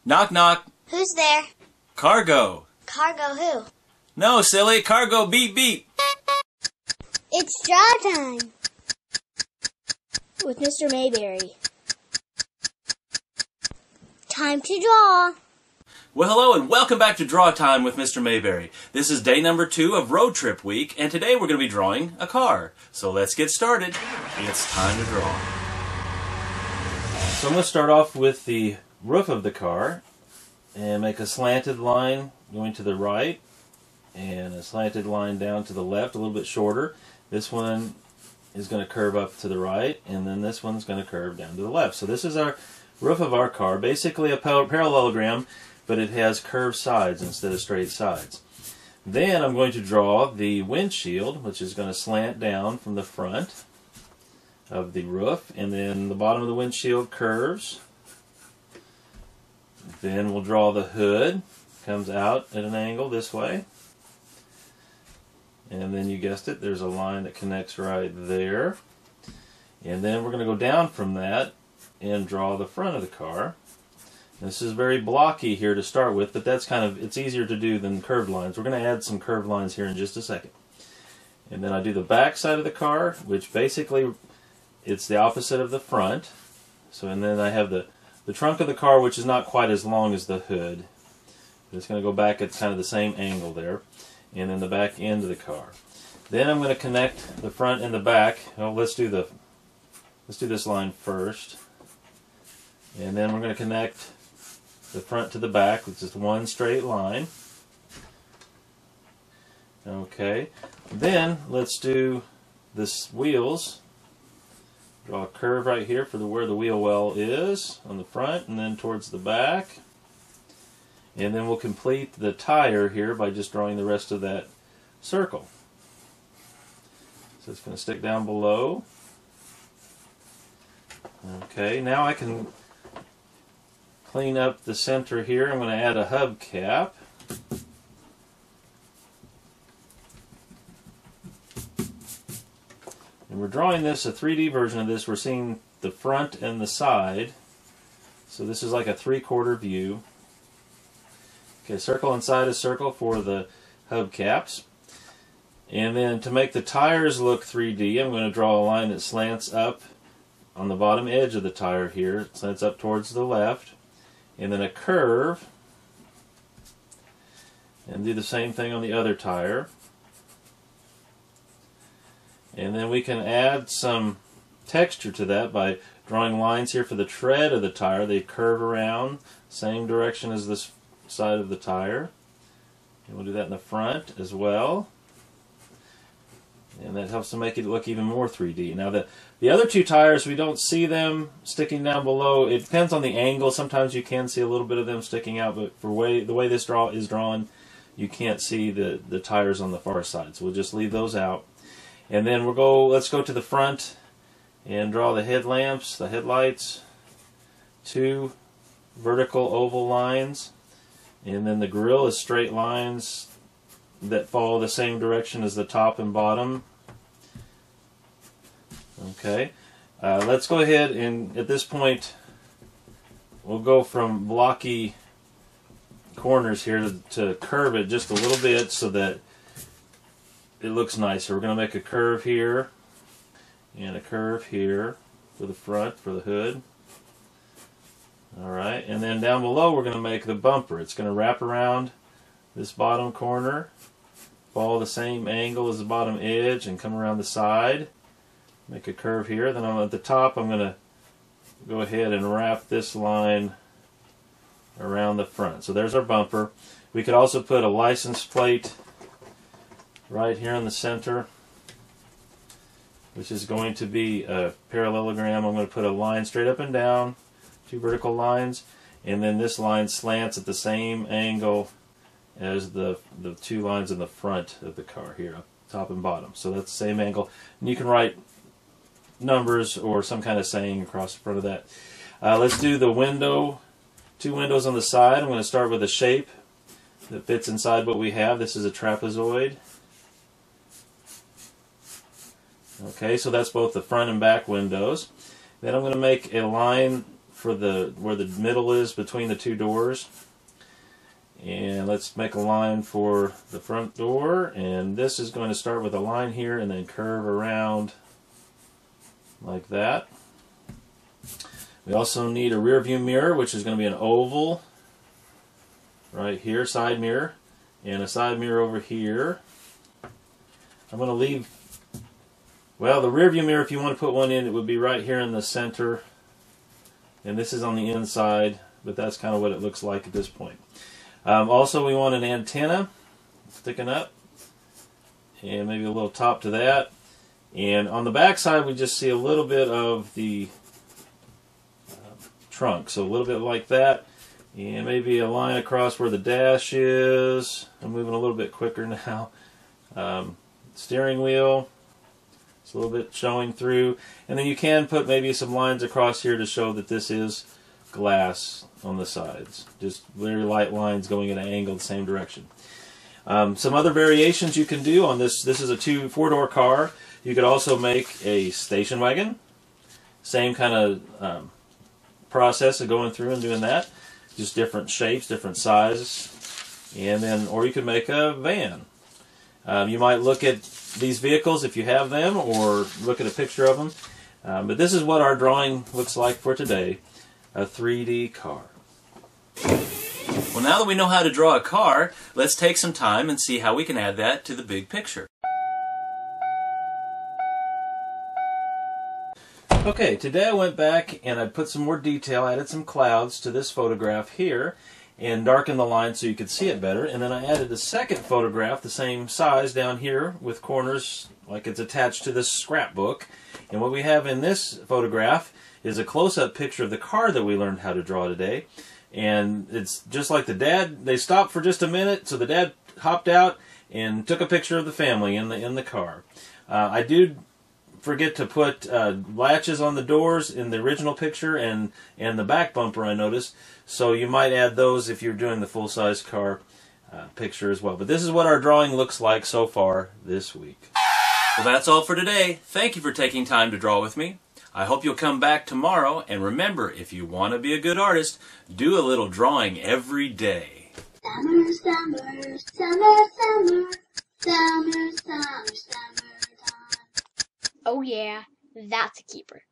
Knock knock. Who's there? Cargo. Cargo who? No, silly. Cargo beep beep. It's draw time with Mr. Mayberry. Time to draw. Well, hello and welcome back to Draw Time with Mr. Mayberry. This is day number 2 of road trip week, and today we're going to be drawing a car. So let's get started. It's time to draw. So I'm going to start off with the roof of the car and make a slanted line going to the right and a slanted line down to the left, a little bit shorter. This one is going to curve up to the right, and then this one's going to curve down to the left. So this is our roof of our car, basically a parallelogram, but it has curved sides instead of straight sides. Then I'm going to draw the windshield, which is going to slant down from the front of the roof, and then the bottom of the windshield curves. Then we'll draw the hood, comes out at an angle this way. And then you guessed it, there's a line that connects right there. And then we're going to go down from that and draw the front of the car. This is very blocky here to start with, but that's it's easier to do than curved lines. We're going to add some curved lines here in just a second. And then I do the back side of the car, which basically it's the opposite of the front. So, and then I have the trunk of the car, which is not quite as long as the hood. It's going to go back at kind of the same angle there. And then the back end of the car. Then I'm going to connect the front and the back. Oh, let's do this line first. And then we're going to connect the front to the back with just one straight line. Okay. Then let's do this wheels. Draw a curve right here for where the wheel well is on the front and then towards the back. And then we'll complete the tire here by just drawing the rest of that circle. So it's going to stick down below. Okay, now I can clean up the center here. I'm going to add a hubcap. And we're drawing this, a 3D version of this. We're seeing the front and the side. So this is like a 3/4 view. Okay, circle inside a circle for the hubcaps. And then to make the tires look 3D, I'm going to draw a line that slants up on the bottom edge of the tire here. It slants up towards the left. And then a curve. And do the same thing on the other tire. And then we can add some texture to that by drawing lines here for the tread of the tire. They curve around, same direction as this side of the tire. And we'll do that in the front as well. And that helps to make it look even more 3D. Now the other two tires, we don't see them sticking down below. It depends on the angle. Sometimes you can see a little bit of them sticking out, but the way this is drawn, you can't see the tires on the far side. So we'll just leave those out. And then let's go to the front and draw the headlamps, the headlights, 2 vertical oval lines. And then the grill is straight lines that follow the same direction as the top and bottom. Okay, let's go ahead and at this point we'll go from blocky corners here to curve it just a little bit so that it looks nicer. We're going to make a curve here and a curve here for the front, for the hood. Alright, and then down below we're going to make the bumper. It's going to wrap around this bottom corner, follow the same angle as the bottom edge, and come around the side. Make a curve here. Then at the top I'm going to go ahead and wrap this line around the front. So there's our bumper. We could also put a license plate right here in the center, which is going to be a parallelogram. I'm going to put a line straight up and down, 2 vertical lines, and then this line slants at the same angle as the 2 lines in the front of the car here, top and bottom. So that's the same angle. And you can write numbers or some kind of saying across the front of that. Let's do the window, 2 windows on the side. I'm going to start with a shape that fits inside what we have. This is a trapezoid. Okay, so that's both the front and back windows. Then I'm going to make a line for where the middle is between the two doors. And let's make a line for the front door, and this is going to start with a line here and then curve around like that. We also need a rear view mirror, which is going to be an oval right here, side mirror, and a side mirror over here. I'm going to leave, well, the rear view mirror, if you want to put one in, it would be right here in the center, and this is on the inside, but that's kind of what it looks like at this point. Also, we want an antenna sticking up, and maybe a little top to that. And on the back side, we just see a little bit of the trunk, so a little bit like that, and maybe a line across where the dash is. I'm moving a little bit quicker now. Steering wheel, it's a little bit showing through, and then you can put maybe some lines across here to show that this is glass on the sides. Just very light lines going at an angle the same direction. Some other variations you can do on this. This is a 4-door car. You could also make a station wagon. Same kind of process of going through and doing that. Just different shapes, different sizes. And then, or you could make a van. You might look at these vehicles if you have them, or look at a picture of them. But this is what our drawing looks like for today. A 3D car. Well, now that we know how to draw a car, let's take some time and see how we can add that to the big picture. Okay, today I went back and I put some more detail, added some clouds to this photograph here, and darkened the line so you could see it better. And then I added a second photograph, the same size, down here with corners like it's attached to this scrapbook. And what we have in this photograph is a close-up picture of the car that we learned how to draw today. And it's just like the dad, they stopped for just a minute, so the dad hopped out and took a picture of the family in the car. I did forget to put latches on the doors in the original picture, and the back bumper, I noticed, so you might add those if you're doing the full-size car picture as well. But this is what our drawing looks like so far this week. Well, that's all for today. Thank you for taking time to draw with me. I hope you'll come back tomorrow, and remember, if you want to be a good artist, do a little drawing every day. Summer, summer, summer, summer, summer, summer, summer time. Oh yeah, that's a keeper.